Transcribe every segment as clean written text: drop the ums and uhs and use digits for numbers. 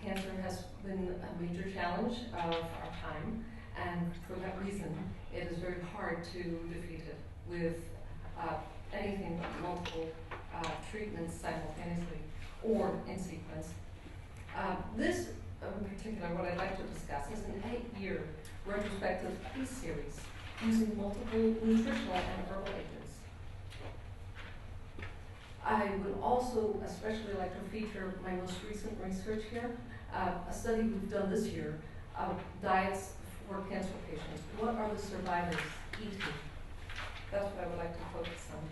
cancer has been a major challenge of our time, and for that reason, it is very hard to defeat it with anything but multiple treatments simultaneously or in sequence. This, in particular, what I'd like to discuss is an 8-year retrospective case series using multiple nutritional and herbal agents. I would also especially like to feature my most recent research here, a study we've done this year of diets for cancer patients. What are the survivors eating? That's what I would like to focus on.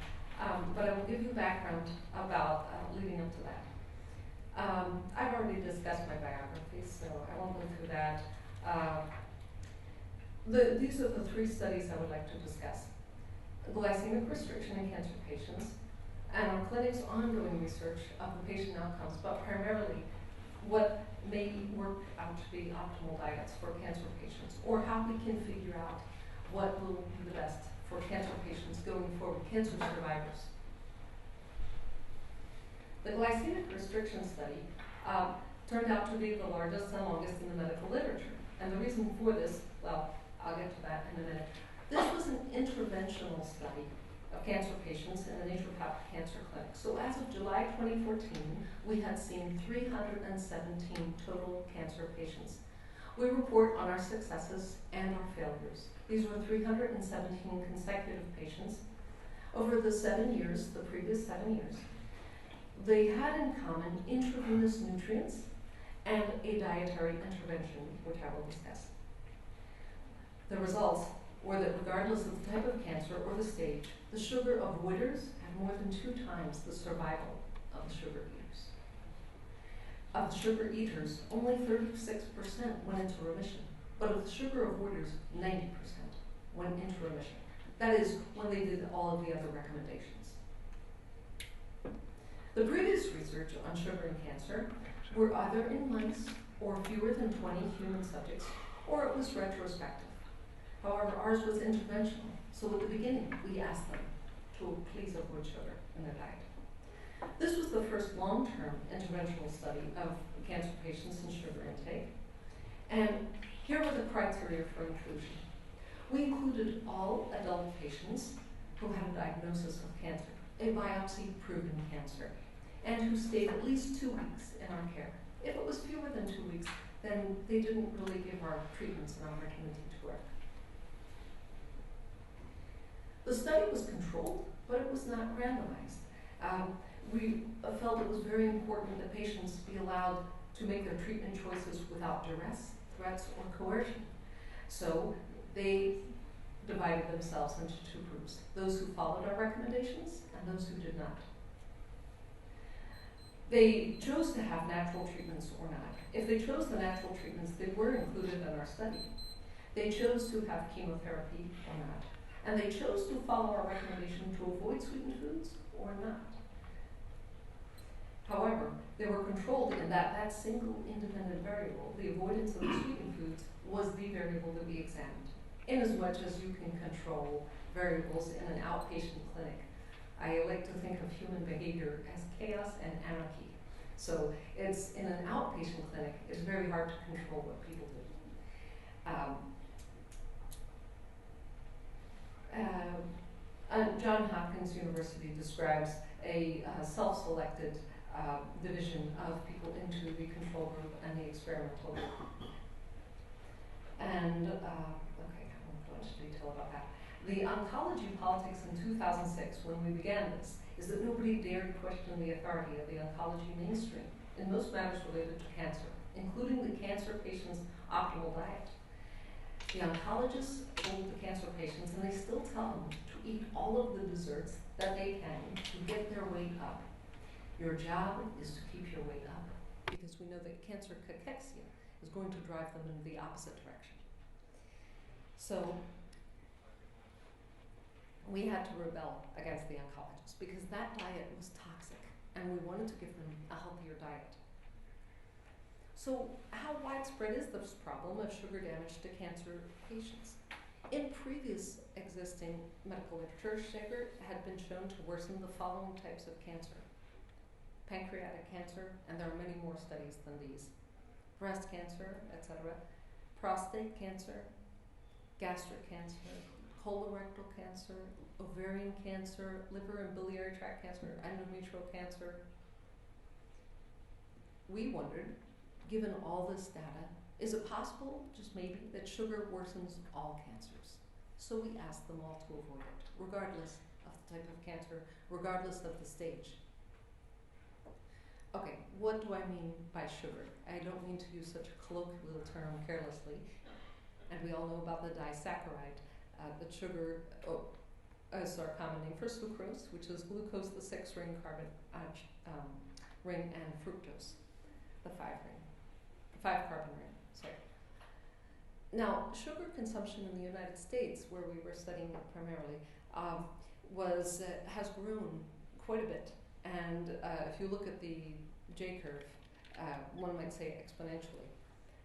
But I will give you background about leading up to that. I've already discussed my biography, so I won't go through that. These are the 3 studies I would like to discuss. Glycemic restriction in cancer patients, and our clinic's ongoing research of the patient outcomes, but primarily what may work out to be optimal diets for cancer patients, or how we can figure out what will be the best for cancer patients going forward, cancer survivors. The glycemic restriction study turned out to be the largest and longest in the medical literature. And the reason for this, well, I'll get to that in a minute. This was an interventional study of cancer patients in a naturopathic cancer clinic. So as of July 2014, we had seen 317 total cancer patients. We report on our successes and our failures. These were 317 consecutive patients. Over the 7 years, the previous 7 years, they had in common intravenous nutrients and a dietary intervention, which I will discuss. The results were that regardless of the type of cancer or the stage, the sugar avoiders had more than 2 times the survival of the sugar eaters. Of the sugar eaters, only 36% went into remission, but of the sugar avoiders, 90% went into remission. That is, when they did all of the other recommendations. The previous research on sugar and cancer were either in mice or fewer than 20 human subjects, or it was retrospective. However, ours was interventional, so at the beginning, we asked them to please avoid sugar in their diet. This was the first long-term interventional study of cancer patients and sugar intake, and here were the criteria for inclusion. We included all adult patients who had a diagnosis of cancer, a biopsy-proven cancer, and who stayed at least 2 weeks in our care. If it was fewer than 2 weeks, then they didn't really give our treatments an opportunity to work. The study was controlled, but it was not randomized. We felt it was very important that patients be allowed to make their treatment choices without duress, threats, or coercion. So they divided themselves into 2 groups, those who followed our recommendations and those who did not. They chose to have natural treatments or not. If they chose the natural treatments, they were included in our study. They chose to have chemotherapy or not. And they chose to follow our recommendation to avoid sweetened foods or not. However, they were controlled in that single independent variable, the avoidance of the sweetened foods, was the variable that we examined. In as much as you can control variables in an outpatient clinic, I like to think of human behavior as chaos and anarchy. So it's in an outpatient clinic, it's very hard to control what people do. Johns Hopkins University describes a self-selected division of people into the control group and the experimental group. And, okay, I won't go into detail about that. The oncology politics in 2006, when we began this, is that nobody dared question the authority of the oncology mainstream in most matters related to cancer, including the cancer patient's optimal diet. The oncologists told the cancer patients, and they still tell them, to eat all of the desserts that they can to get their weight up. Your job is to keep your weight up, because we know that cancer cachexia is going to drive them in the opposite direction. So we had to rebel against the oncologists because that diet was toxic, and we wanted to give them a healthier diet. So how widespread is this problem of sugar damage to cancer patients? In previous existing medical literature, sugar had been shown to worsen the following types of cancer: pancreatic cancer, and there are many more studies than these. breast cancer, etc., prostate cancer, gastric cancer, colorectal cancer, ovarian cancer, liver and biliary tract cancer, endometrial cancer. We wondered, given all this data, is it possible, just maybe, that sugar worsens all cancers? So we asked them all to avoid it, regardless of the type of cancer, regardless of the stage. Okay, what do I mean by sugar? I don't mean to use such a colloquial term carelessly. And we all know about the disaccharide. The sugar is our common name for sucrose, which is glucose, the 6-ring carbon ring, and fructose, the 5-carbon ring. Sorry. Now, sugar consumption in the United States, where we were studying it primarily, has grown quite a bit. And if you look at the J curve, one might say exponentially.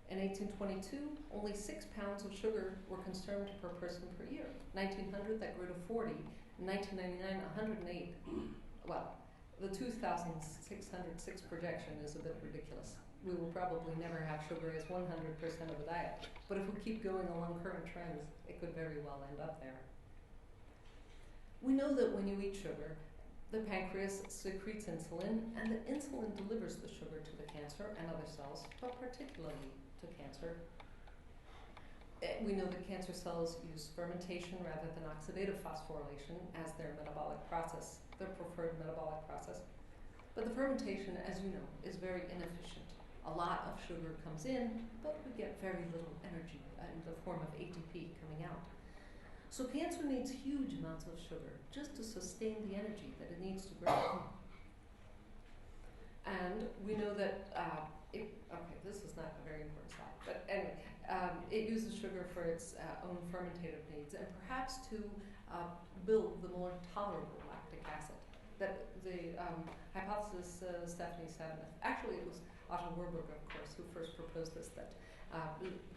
In 1822, only 6 pounds of sugar were consumed per person per year. 1900, that grew to 40. In 1999, 108. Well, the 2,606 projection is a bit ridiculous. We will probably never have sugar as 100% of a diet. But if we keep going along current trends, it could very well end up there. We know that when you eat sugar, the pancreas secretes insulin, and the insulin delivers the sugar to the cancer and other cells, but particularly to cancer. We know that cancer cells use fermentation rather than oxidative phosphorylation as their metabolic process, their preferred metabolic process. But the fermentation, as you know, is very inefficient. A lot of sugar comes in, but we get very little energy in the form of ATP coming out. So cancer needs huge amounts of sugar just to sustain the energy that it needs to grow. And we know that, this is not a very important slide, but anyway, it uses sugar for its own fermentative needs and perhaps to build the more tolerable lactic acid. That the hypothesis Stephanie Savinoff, actually it was Otto Warburg, of course, who first proposed this, that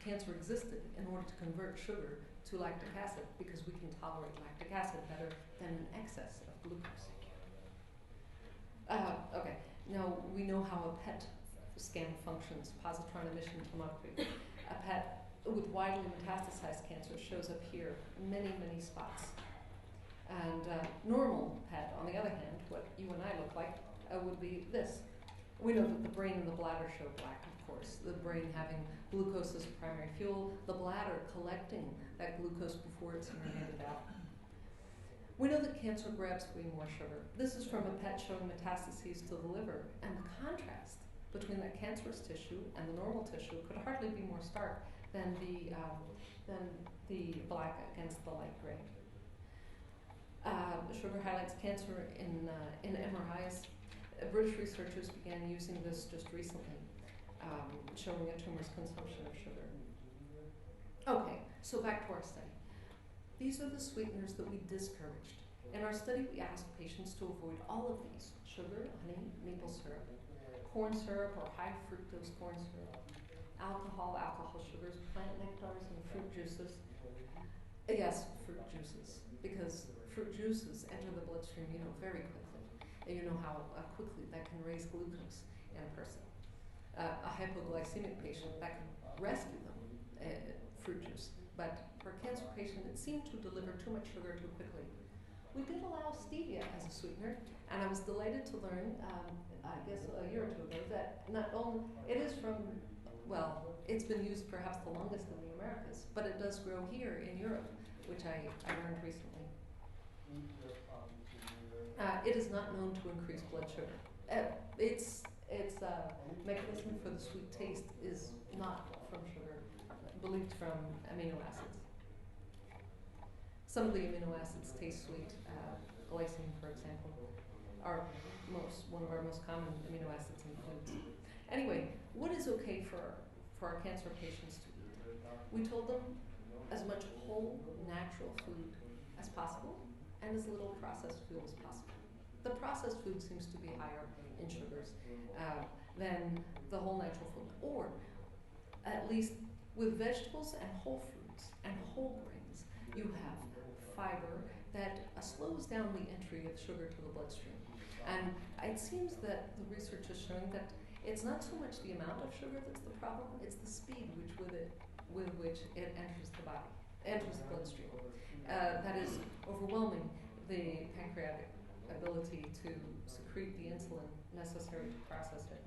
cancer existed in order to convert sugar to lactic acid because we can tolerate lactic acid better than an excess of glucose. Okay, now we know how a PET scan functions, positron emission tomography. A PET with widely metastasized cancer shows up here in many, many spots. And normal PET, on the other hand, what you and I look like, would be this. We know that the brain and the bladder show black, of course. The brain having glucose as primary fuel, the bladder collecting that glucose before it's urinated out. We know that cancer grabs way more sugar. This is from a PET showing metastases to the liver, and the contrast between that cancerous tissue and the normal tissue could hardly be more stark than the black against the light gray. Sugar highlights cancer in MRIs. British researchers began using this just recently, showing a tumor's consumption of sugar. Okay, so back to our study. These are the sweeteners that we discouraged. In our study, we asked patients to avoid all of these: sugar, honey, maple syrup, corn syrup or high fructose corn syrup, alcohol sugars, plant nectars, and fruit juices. Yes, fruit juices, because fruit juices enter the bloodstream, very quickly. And you know how quickly that can raise glucose in a person. A hypoglycemic patient, that can rescue them, fruit juice. But for a cancer patient, it seemed to deliver too much sugar too quickly. We did allow stevia as a sweetener, and I was delighted to learn, I guess a year or two ago, that not only, it is from, well, it's been used perhaps the longest in the Americas, but it does grow here in Europe, which I learned recently. It is not known to increase blood sugar. Its mechanism for the sweet taste is not from sugar, believed from amino acids. Some of the amino acids taste sweet. Glycine, for example, are one of our most common amino acids in foods. Anyway, what is okay for our cancer patients to eat? We told them as much whole, natural food as possible and as little processed food as possible. The processed food seems to be higher in sugars than the whole natural food, or at least with vegetables and whole fruits and whole grains, you have fiber that slows down the entry of sugar to the bloodstream. And it seems that the research is showing that It's not so much the amount of sugar that's the problem, it's the speed with which it enters the body, enters the bloodstream. That is overwhelming the pancreatic ability to secrete the insulin necessary to process it.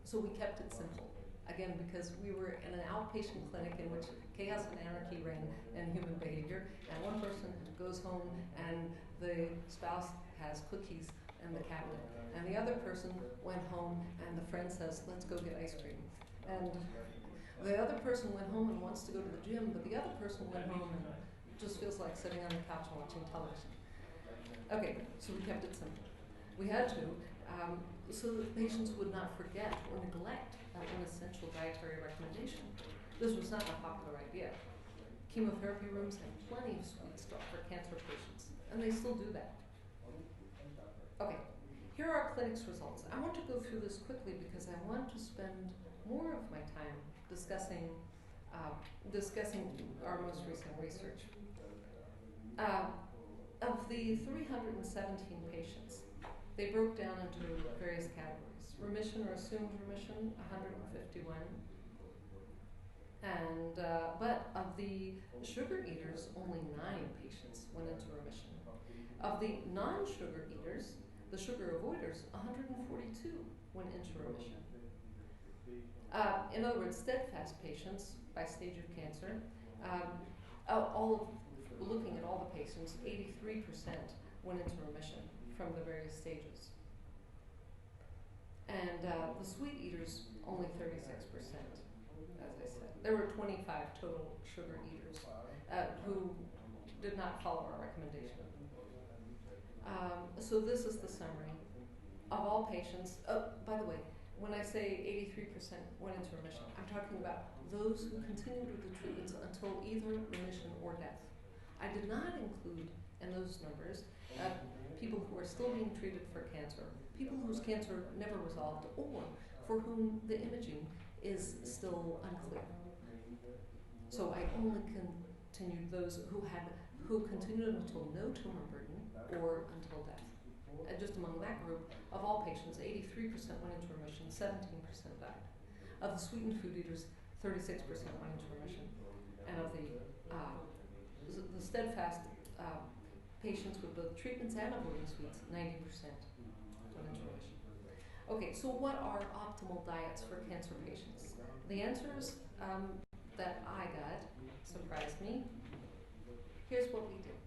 So we kept it simple. Again, because we were in an outpatient clinic in which chaos and anarchy reign in human behavior, and one person goes home and the spouse has cookies in the cabinet, and the other person went home and the friend says, let's go get ice cream. And the other person went home and wants to go to the gym, but the other person went home and just feels like sitting on the couch and watching television. Okay, so we kept it simple. We had to, so that patients would not forget or neglect that one essential dietary recommendation. This was not a popular idea. Chemotherapy rooms had plenty of sweets to offer cancer patients, and they still do that. Okay, here are our clinic's results. I want to go through this quickly because I want to spend more of my time discussing our most recent research. Of the 317 patients, they broke down into various categories. Remission or assumed remission, 151. And, but of the sugar eaters, only 9 patients went into remission. Of the non-sugar eaters, the sugar avoiders, 142 went into remission. In other words, steadfast patients by stage of cancer, looking at all the patients, 83% went into remission from the various stages. And the sweet eaters, only 36%, as I said. There were 25 total sugar eaters who did not follow our recommendation. So this is the summary of all patients. By the way, when I say 83% went into remission, I'm talking about those who continued with the treatments until either remission or death. I did not include in those numbers people who are still being treated for cancer, people whose cancer never resolved, or for whom the imaging is still unclear. So I only continued those who continued until no tumor burden or until death. And just among that group, of all patients, 83% went into remission, 17% died. Of the sweetened food eaters, 36% went into remission. And of the steadfast patients with both treatments and avoiding sweets, 90% went into remission. Okay, so what are optimal diets for cancer patients? The answers that I got surprised me. Here's what we did.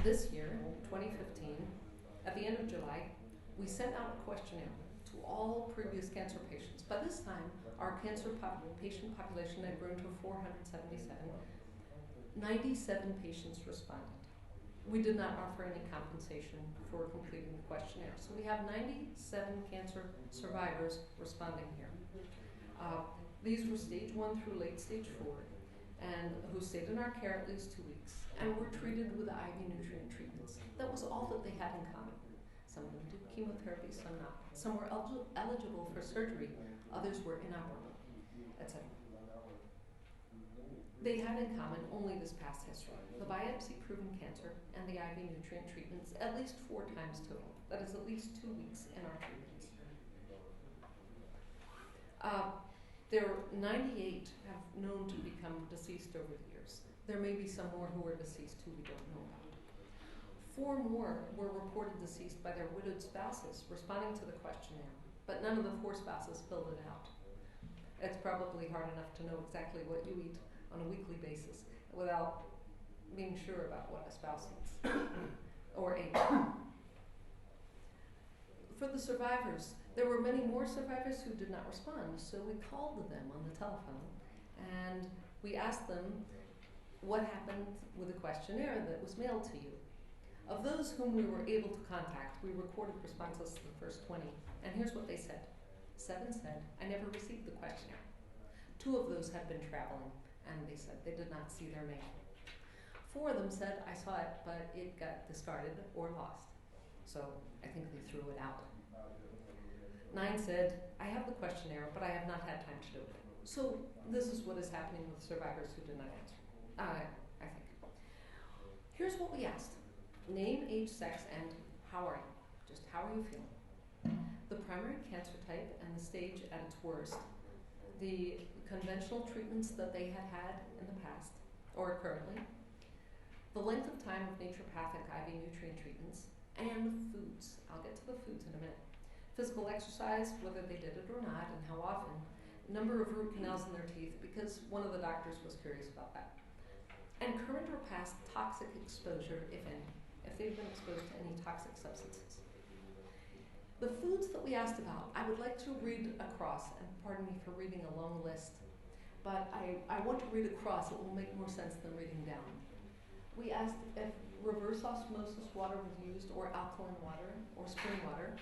This year, 2015, at the end of July, we sent out a questionnaire to all previous cancer patients. By this time, our cancer patient population had grown to 477. 97 patients responded. We did not offer any compensation for completing the questionnaire. So we have 97 cancer survivors responding here. These were stage 1 through late stage 4, and who stayed in our care at least 2 weeks, and were treated with IV nutrient treatments. That was all that they had in common. Some of them did chemotherapy, some not. Some were eligible for surgery, others were inoperable, etc. They had in common only this past history, the biopsy-proven cancer and the IV nutrient treatments at least 4 times total. That is at least 2 weeks in our treatments. There are 98 have known to become deceased over the years. There may be some more who are deceased who we don't know about. 4 more were reported deceased by their widowed spouses responding to the questionnaire, but none of the 4 spouses filled it out. It's probably hard enough to know exactly what you eat on a weekly basis without being sure about what a spouse eats or ate. For the survivors, there were many more survivors who did not respond, so we called them on the telephone and we asked them what happened with the questionnaire that was mailed to you. Of those whom we were able to contact, we recorded responses to the first 20, and here's what they said. 7 said, I never received the questionnaire. 2 of those had been traveling, and they said they did not see their mail. 4 of them said, I saw it, but it got discarded or lost. So I think they threw it out. 9 said, I have the questionnaire, but I have not had time to do it. So this is what is happening with survivors who did not answer, I think. Here's what we asked. Name, age, sex, and how are you? Just how are you feeling? the primary cancer type and the stage at its worst, the conventional treatments that they had had in the past or currently, the length of time of naturopathic IV nutrient treatments, and the foods. I'll get to the foods in a minute. Physical exercise, whether they did it or not, and how often. Number of root canals in their teeth, because one of the doctors was curious about that. And current or past toxic exposure, if any, if they've been exposed to any toxic substances. The foods that we asked about, I would like to read across, and pardon me for reading a long list, but I want to read across. It will make more sense than reading down. We asked if reverse osmosis water was used, or alkaline water, or spring water.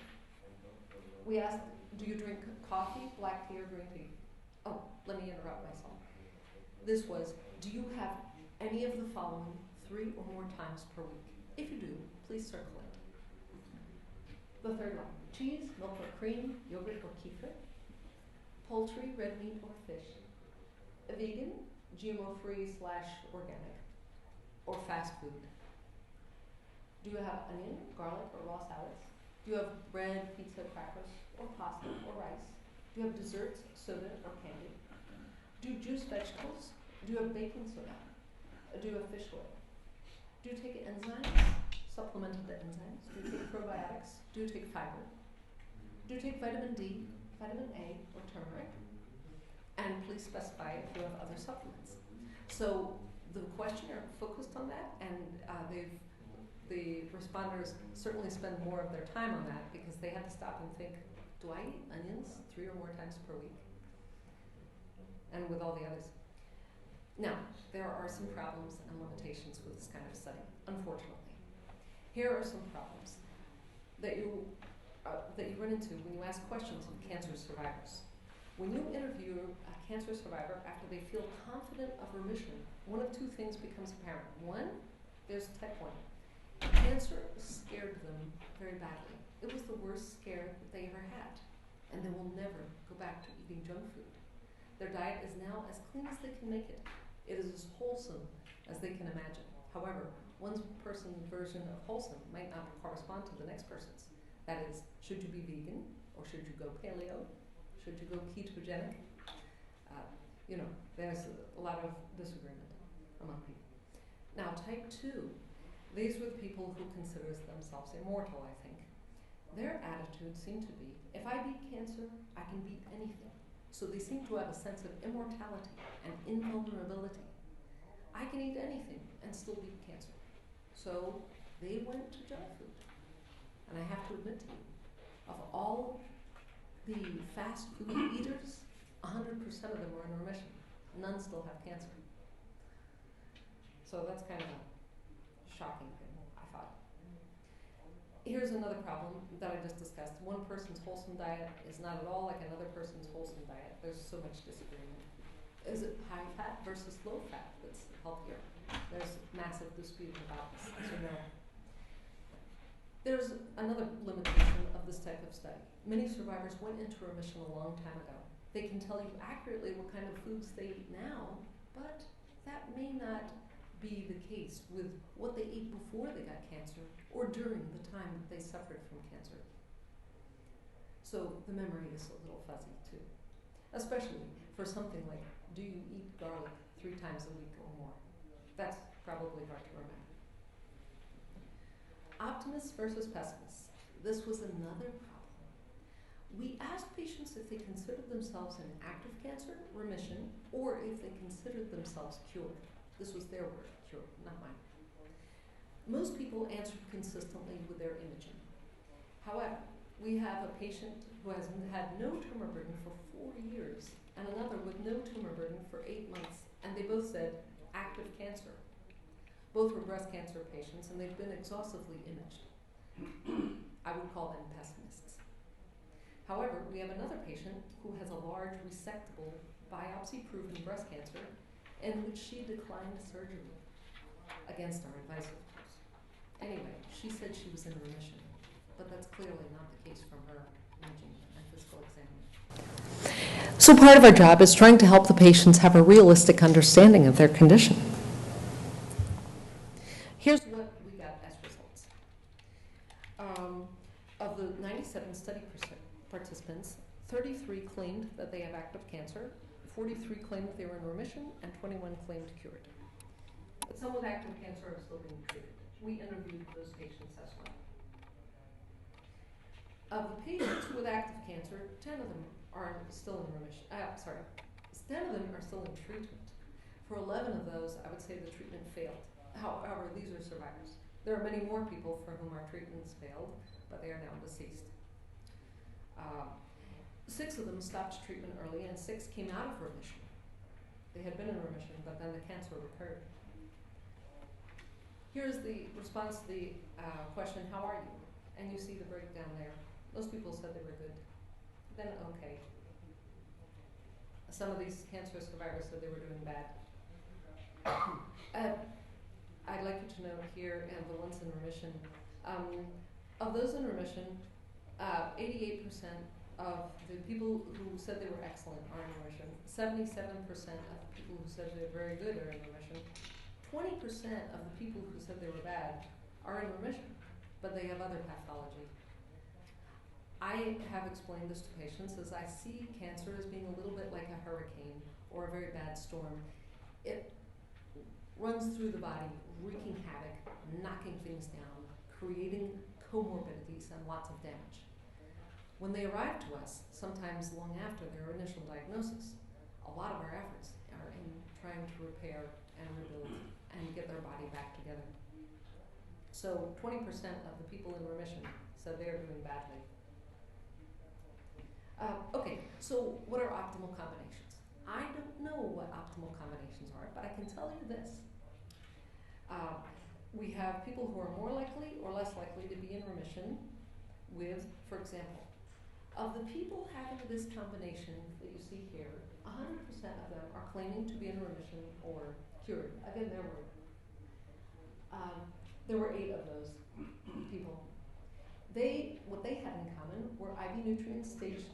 We asked, do you drink coffee, black tea, or green tea? Oh, let me interrupt myself. This was, do you have any of the following 3 or more times per week? If you do, please circle it. The third one, cheese, milk or cream, yogurt or kefir, poultry, red meat or fish, vegan, GMO-free / organic, or fast food. Do you have onion, garlic, or raw salads? Do you have bread, pizza, crackers, or pasta, or rice? Do you have desserts, soda, or candy? Do you juice vegetables? Do you have baking soda? Do you have fish oil? Do you take enzymes, supplemented enzymes? Do you take probiotics? Do you take fiber? Do you take vitamin D, vitamin A, or turmeric? And please specify if you have other supplements. So the questionnaire focused on that, and the responders certainly spend more of their time on that because they had to stop and think, do I eat onions 3 or more times per week? And with all the others. Now, there are some problems and limitations with this kind of study, unfortunately. Here are some problems that you run into when you ask questions of cancer survivors. When you interview a cancer survivor after they feel confident of remission, one of 2 things becomes apparent. One, there's type 1. Cancer scared them very badly. It was the worst scare that they ever had, and they will never go back to eating junk food. Their diet is now as clean as they can make it. It is as wholesome as they can imagine. However, one person's version of wholesome might not correspond to the next person's. That is, should you be vegan, or should you go paleo? Should you go ketogenic? There's a lot of disagreement among people. Now, type 2. These were the people who consider themselves immortal, I think. Their attitude seemed to be, if I beat cancer, I can beat anything. So they seem to have a sense of immortality and invulnerability. I can eat anything and still beat cancer. So they went to junk food. And I have to admit to you, of all the fast food eaters, 100% of them were in remission. None still have cancer. So that's kind of a shocking thing, I thought. Here's another problem that I just discussed. One person's wholesome diet is not at all like another person's wholesome diet. There's so much disagreement. Is it high fat versus low fat that's healthier? There's massive dispute about this, as you know. There's another limitation of this type of study. Many survivors went into remission a long time ago. They can tell you accurately what kind of foods they eat now, but that may not be the case with what they ate before they got cancer or during the time that they suffered from cancer. So the memory is a little fuzzy too, especially for something like, do you eat garlic 3 times a week or more? That's probably hard to remember. Optimists versus pessimists. This was another problem. We asked patients if they considered themselves in active cancer, remission, or if they considered themselves cured. This was their word, cured, not mine. Most people answered consistently with their imaging. However, we have a patient who has had no tumor burden for 4 years and another with no tumor burden for 8 months, and they both said active cancer. Both were breast cancer patients, and they've been exhaustively imaged. I would call them pessimists. However, we have another patient who has a large resectable biopsy-proven breast cancer in which she declined surgery against our advice, of course. Anyway, she said she was in remission, but that's clearly not the case from her imaging and physical exam. So part of our job is trying to help the patients have a realistic understanding of their condition. Here's what we got as results. Of the 97 study participants, 33 claimed that they have active cancer, 43 claimed they were in remission, and 21 claimed cured. But some with active cancer are still being treated. We interviewed those patients as well. Of the patients with active cancer, 10 of them are still in remission. 10 of them are still in treatment. For 11 of those, I would say the treatment failed. However, these are survivors. There are many more people for whom our treatments failed, but they are now deceased. 6 of them stopped treatment early, and 6 came out of remission. They had been in remission, but then the cancer recurred. Here's the response to the question, how are you? And you see the breakdown there. Most people said they were good, then okay. Some of these cancer survivors said they were doing bad. I'd like you to note here, and the ones in remission, of those in remission, 88% of the people who said they were excellent are in remission. 77% of the people who said they were very good are in remission. 20% of the people who said they were bad are in remission, but they have other pathology. I have explained this to patients as I see cancer as being a little bit like a hurricane or a very bad storm. It runs through the body, wreaking havoc, knocking things down, creating comorbidities and lots of damage. When they arrive to us, sometimes long after their initial diagnosis, a lot of our efforts are in trying to repair and rebuild and get their body back together. So 20% of the people in remission said they are doing badly. Okay, so what are optimal combinations? I don't know what optimal combinations are, but I can tell you this. We have people who are more likely or less likely to be in remission with, for example, of the people having this combination that you see here, 100% of them are claiming to be in remission or cured. Again, there were 8 of those people. What they had in common were IV nutrients stage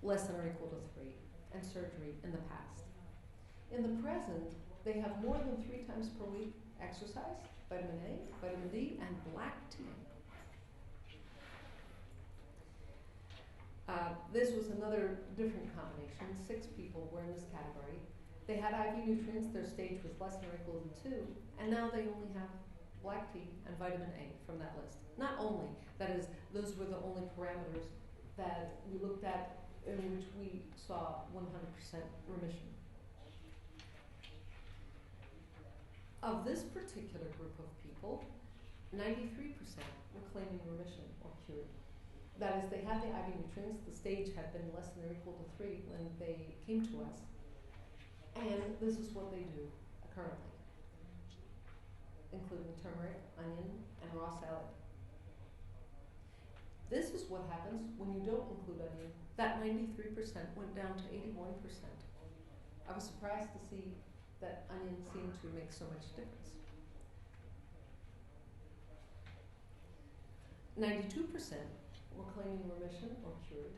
less than or equal to 3 and surgery in the past. In the present, they have more than 3 times per week exercise, vitamin A, vitamin D, and black tea. This was another different combination. 6 people were in this category. They had IV nutrients, their stage was less than or equal to 2, and now they only have black tea and vitamin A from that list. Not only, that is, those were the only parameters that we looked at in which we saw 100% remission. Of this particular group of people, 93% were claiming remission or cured. That is, they had the IV nutrients, the stage had been less than or equal to 3 when they came to us. And this is what they do currently, including turmeric, onion, and raw salad. This is what happens when you don't include onion. That 93% went down to 81%. I was surprised to see that onion seemed to make so much difference. 92% were claiming remission or cured.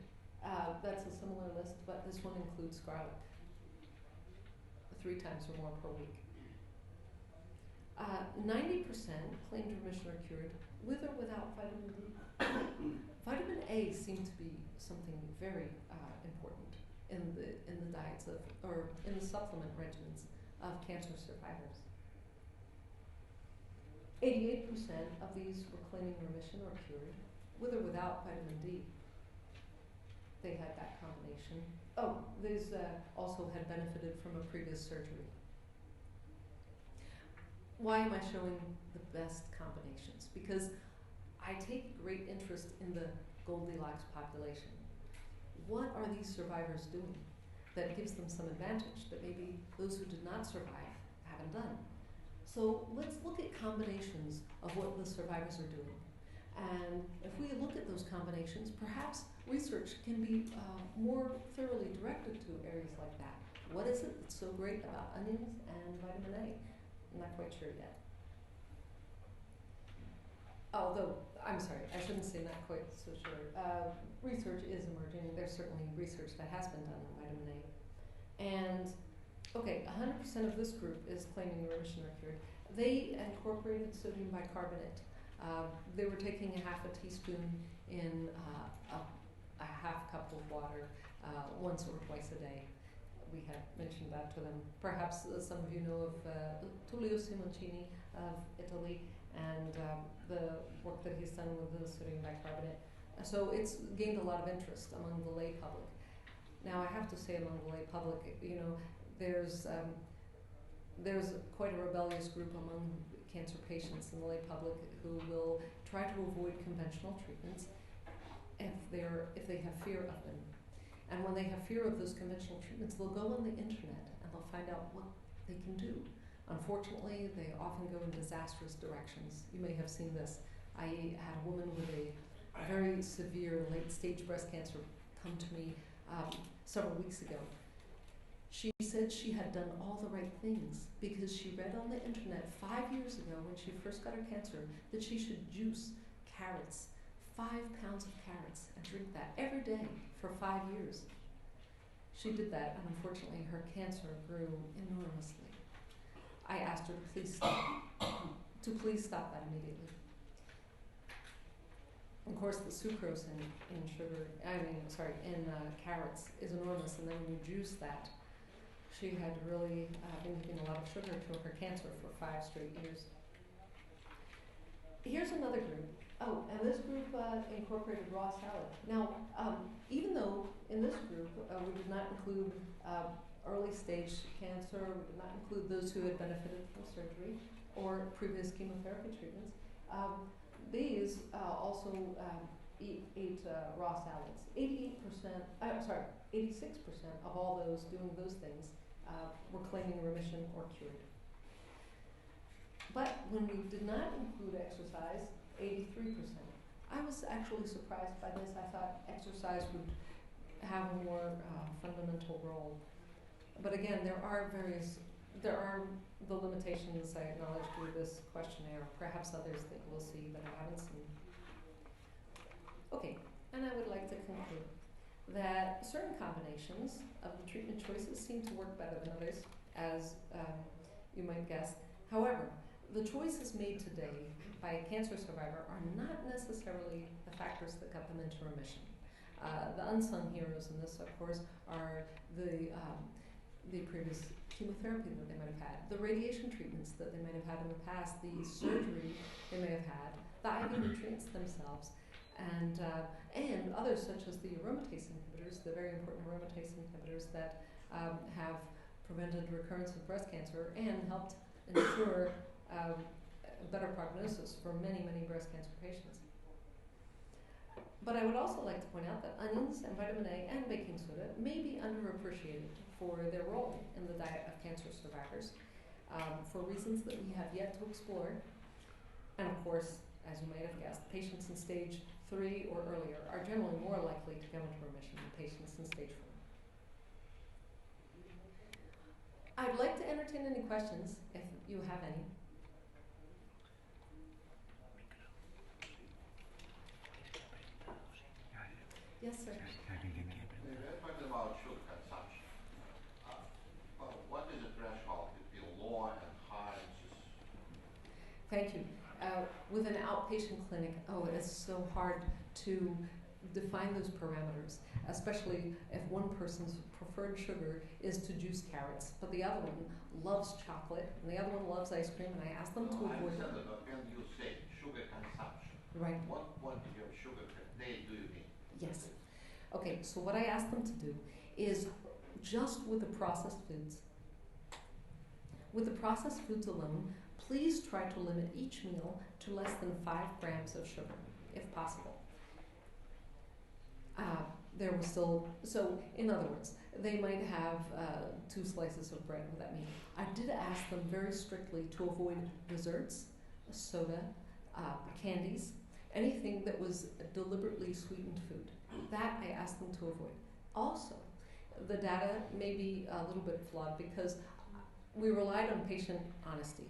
That's a similar list, but this one includes garlic, 3 times or more per week. 90% claimed remission or cured with or without vitamin D. Vitamin A seemed to be something very important in the diets of, or in the supplement regimens of cancer survivors. 88% of these were claiming remission or cured with or without vitamin D. They had that combination. Oh, these also had benefited from a previous surgery. Why am I showing the best combinations? Because I take great interest in the Goldilocks population. What are these survivors doing that gives them some advantage that maybe those who did not survive haven't done? So let's look at combinations of what the survivors are doing. And if we look at those combinations, perhaps research can be more thoroughly directed to areas like that. What is it that's so great about onions and vitamin A? I'm not quite sure yet. Although, I'm sorry, I shouldn't say not quite so sure. Research is emerging. There's certainly research that has been done on vitamin A. And, okay, 100% of this group is claiming remission or cured. They incorporated sodium bicarbonate. They were taking a half a teaspoon in a half cup of water once or twice a day. We had mentioned that to them. Perhaps some of you know of Tullio Simoncini of Italy and the work that he's done with the sodium bicarbonate. So it's gained a lot of interest among the lay public. Now I have to say, among the lay public, you know, there's quite a rebellious group among cancer patients in the lay public who will try to avoid conventional treatments if they have fear of them. And when they have fear of those conventional treatments, they'll go on the internet and they'll find out what they can do. Unfortunately, they often go in disastrous directions. You may have seen this. I had a woman with a very severe late-stage breast cancer come to me several weeks ago. She said she had done all the right things because she read on the internet 5 years ago when she first got her cancer that she should juice carrots, 5 pounds of carrots, and drink that every day for 5 years. She did that, and unfortunately her cancer grew enormously. I asked her to please stop that immediately. Of course, the sucrose in carrots is enormous, and then when you juice that, she had really been giving a lot of sugar to her cancer for 5 straight years. Here's another group. Oh, and this group incorporated raw salad. Now, even though in this group we did not include early stage cancer, we did not include those who had benefited from surgery or previous chemotherapy treatments, these also ate raw salads. 86% of all those doing those things were claiming remission or cured. But when we did not include exercise, 83%. I was actually surprised by this. I thought exercise would have a more fundamental role. But again, there are the limitations I acknowledge through this questionnaire, perhaps others that we'll see that I haven't seen. Okay, and I would like to conclude that certain combinations of the treatment choices seem to work better than others, as you might guess. However, the choices made today by a cancer survivor are not necessarily the factors that got them into remission. The unsung heroes in this, of course, are the previous chemotherapy that they might have had, the radiation treatments that they might have had in the past, the surgery they may have had, the IV nutrients themselves, and others such as the aromatase inhibitors, the very important aromatase inhibitors that have prevented recurrence of breast cancer and helped ensure better prognosis for many, many breast cancer patients. But I would also like to point out that onions and vitamin A and baking soda may be underappreciated for their role in the diet of cancer survivors for reasons that we have yet to explore. And of course, as you might have guessed, patients in stage 3 or earlier are generally more likely to go into remission than patients in stage 4. I'd like to entertain any questions if you have any. Yes, sir. We're talking about sugar consumption. What is the threshold between low and high? Thank you. With an outpatient clinic, it is so hard to define those parameters, especially if one person's preferred sugar is to juice carrots, but the other one loves chocolate, and the other one loves ice cream, and I ask them to avoid... I understand that, but when you say sugar consumption, right, what quantity of sugar per day do you need? Yes. Okay, so what I ask them to do is just with the processed foods. With the processed foods alone, please try to limit each meal to less than 5 grams of sugar, if possible. There was still, so in other words, they might have 2 slices of bread with that meal. I did ask them very strictly to avoid desserts, soda, candies, anything that was deliberately sweetened food. That I asked them to avoid. Also, the data may be a little bit flawed because we relied on patient honesty.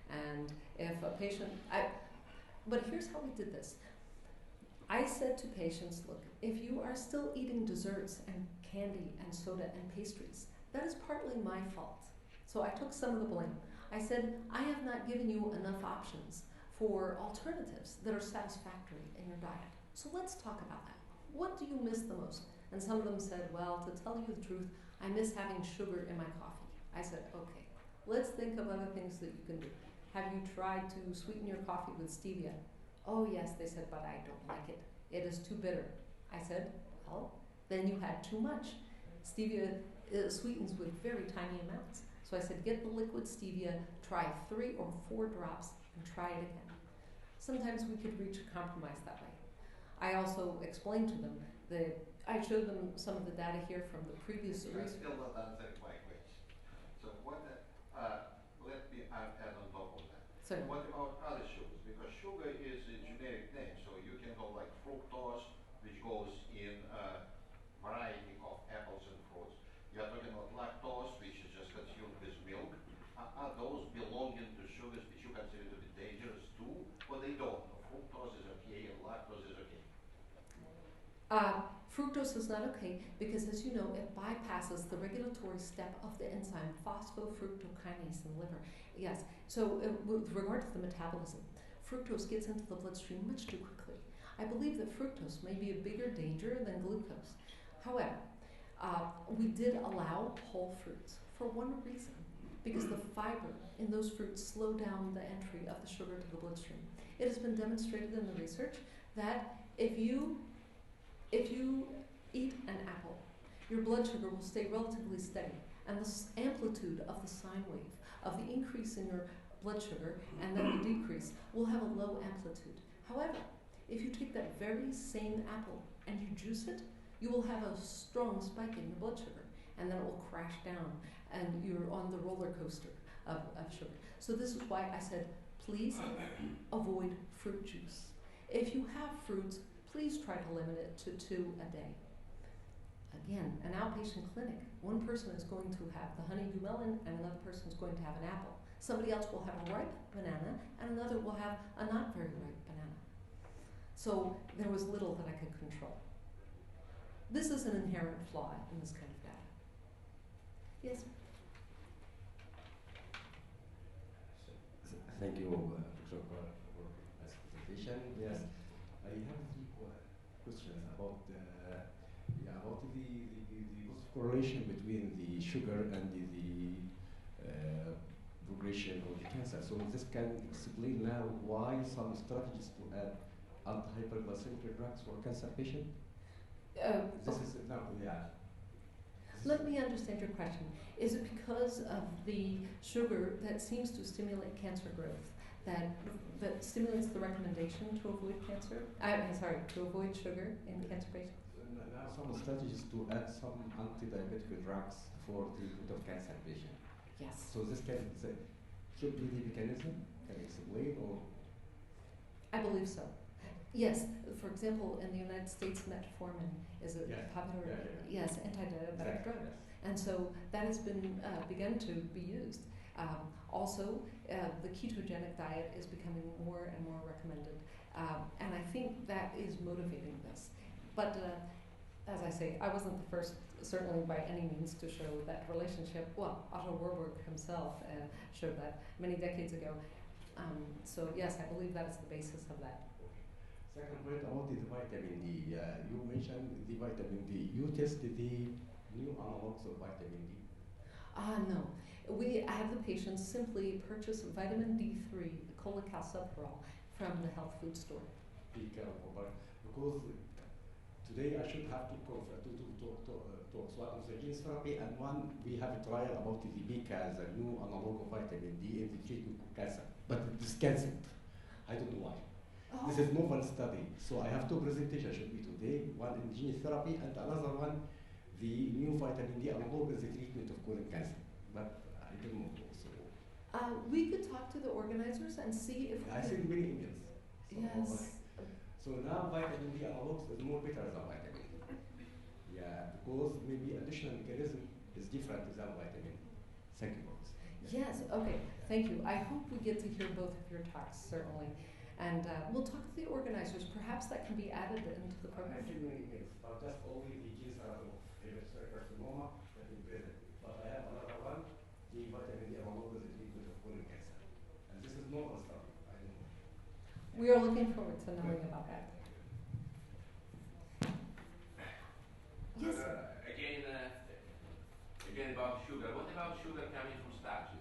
And if a patient, but here's how we did this. I said to patients, look, if you are still eating desserts and candy and soda and pastries, that is partly my fault. So I took some of the blame. I said, I have not given you enough options for alternatives that are satisfactory in your diet. So let's talk about that. what do you miss the most? And some of them said, well, to tell you the truth, I miss having sugar in my coffee. I said, okay, let's think of other things that you can do. Have you tried to sweeten your coffee with stevia? Oh yes, they said, but I don't like it. It is too bitter. I said, well, then you had too much. Stevia sweetens with very tiny amounts. So I said, get the liquid stevia, try 3 or 4 drops, and try it again. Sometimes we could reach a compromise that way. I also explained to them that I showed them some of the data here from the previous You are research. still not answering my question. So what, let me add on top of that. So What about other sugars? Because sugar is a generic name, so you can go like fructose, which goes in a variety of apples and fruits. You are talking about lactose, which is just consumed with milk. Are those belonging to sugars which you consider to be dangerous too, or they don't? Fructose is okay and lactose is okay. Fructose is not okay because, as you know, it bypasses the regulatory step of the enzyme phosphofructokinase in the liver. Yes, so with regard to the metabolism, fructose gets into the bloodstream much too quickly. I believe that fructose may be a bigger danger than glucose. However, we did allow whole fruits for one reason, because the fiber in those fruits slow down the entry of the sugar to the bloodstream. It has been demonstrated in the research that if you eat an apple, your blood sugar will stay relatively steady, and the amplitude of the sine wave of the increase in your blood sugar and then the decrease will have a low amplitude. However, if you take that very same apple and you juice it, you will have a strong spike in your blood sugar, and then it will crash down, and you're on the roller coaster of sugar. So this is why I said, please avoid fruit juice. If you have fruits, please try to limit it to 2 a day. Again, an outpatient clinic. One person is going to have the honeydew melon and another person is going to have an apple. Somebody else will have a ripe banana and another will have a not very ripe banana. So there was little that I could control. This is an inherent flaw in this kind of data. Yes? Thank you, Dr. for this presentation. Yes, I have 3 questions about about the correlation between the sugar and the progression of the cancer. So this can explain now why some strategies to add anti-hyperglycemic drugs for cancer patient. This is now, yeah. Let me understand your question. Is it because of the sugar that seems to stimulate cancer growth that stimulates the recommendation to avoid cancer? I'm sorry, to avoid sugar in cancer patients? Now some strategies to add some anti-diabetic drugs for treatment of cancer patient. Yes. So this should be the mechanism? Can you explain or? I believe so. Yes, for example, in the United States, metformin is a popular, yes, anti-diabetic drug. Yes. And so that has been begun to be used. Also, the ketogenic diet is becoming more and more recommended. And I think that is motivating this. But as I say, I wasn't the first, certainly by any means, to show that relationship. Well, Otto Warburg himself showed that many decades ago. So yes, I believe that is the basis of that. Second point about the vitamin D. You mentioned the vitamin D. You tested the new analogs of vitamin D? No. We have the patients simply purchase vitamin D3, cholecalciferol, from the health food store. Be careful, because today I should have to talk. So one is the gene therapy, and one we have a trial about the BCAS, a new analog of vitamin D in the treatment of cancer. But it is cancelled. I don't know why. Oh. This is novel study. So I have 2 presentations should be today, one in gene therapy and another one, the new vitamin D analog is the treatment of colon cancer. But I don't know. So we could talk to the organizers and see if I sent many emails. So yes. So now vitamin D analogs is more better than vitamin D. Yeah, because maybe additional mechanism is different than vitamin D. Thank you for this. Yes, okay, thank you. I hope we get to hear both of your talks, certainly. And we'll talk to the organizers. Perhaps that can be added into the program. I sent many emails, but that's only the gene therapy of carcinoma that is present. But I have another one, the vitamin D analog is the treatment of colon cancer. And this is novel study. I don't know. We are looking forward to knowing about that. Yes, sir. Again about sugar. What about sugar coming from starches?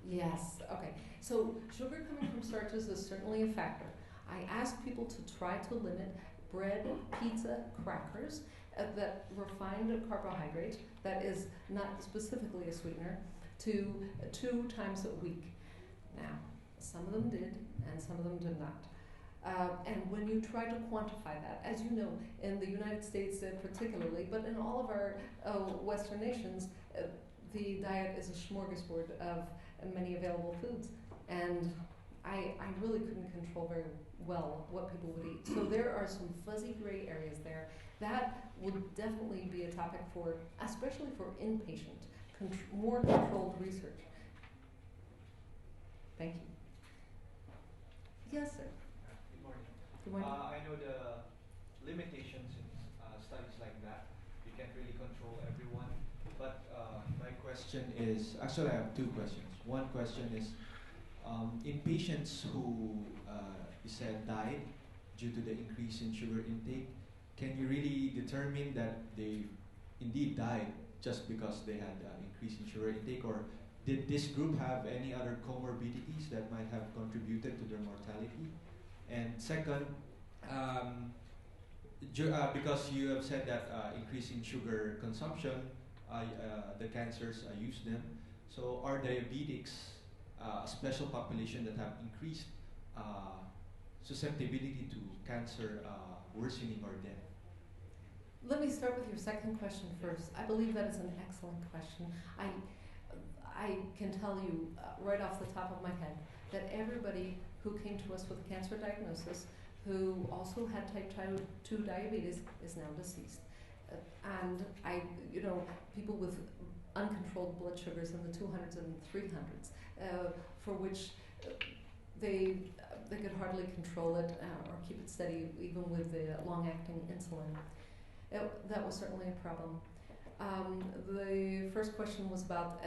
Yes, okay. So sugar coming from starches is certainly a factor. I ask people to try to limit bread, pizza, crackers, that refined carbohydrate that is not specifically a sweetener, to 2 times a week. Now, some of them did and some of them did not. And when you try to quantify that, as you know, in the United States particularly, but in all of our Western nations, the diet is a smorgasbord of many available foods. And I really couldn't control very well what people would eat. So there are some fuzzy gray areas there. That would definitely be a topic for, especially for inpatient, more controlled research. Thank you. Yes, sir. Good morning. Good morning. I know the limitations in studies like that. You can't really control everyone. But my question is, actually I have 2 questions. One question is, in patients who you said died due to the increase in sugar intake, can you really determine that they indeed died just because they had increase in sugar intake, or did this group have any other comorbidities that might have contributed to their mortality? And second, because you have said that increasing sugar consumption, the cancers use them. So are diabetics a special population that have increased susceptibility to cancer worsening or death? Let me start with your second question first. I believe that is an excellent question. I can tell you right off the top of my head that everybody who came to us with a cancer diagnosis, who also had type 2 diabetes, is now deceased. And people with uncontrolled blood sugars in the 200s and 300s, for which they could hardly control it or keep it steady, even with the long-acting insulin. That was certainly a problem. The first question was about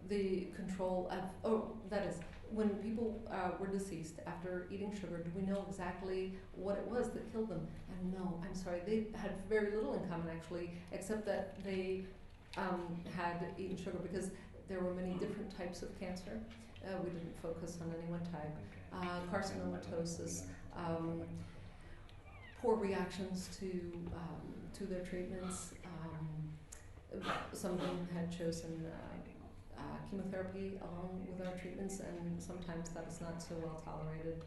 the control of, that is, when people were deceased after eating sugar, do we know exactly what it was that killed them? And no, I'm sorry, they had very little in common actually, except that they had eaten sugar, because there were many different types of cancer. We didn't focus on any one type. Carcinomatosis, poor reactions to their treatments. Some of them had chosen chemotherapy along with our treatments, and sometimes that is not so well tolerated.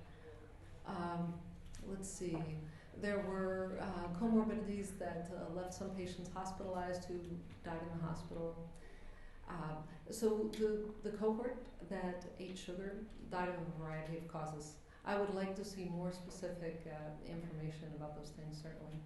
Let's see. There were comorbidities that left some patients hospitalized who died in the hospital. So the cohort that ate sugar died of a variety of causes. I would like to see more specific information about those things, certainly.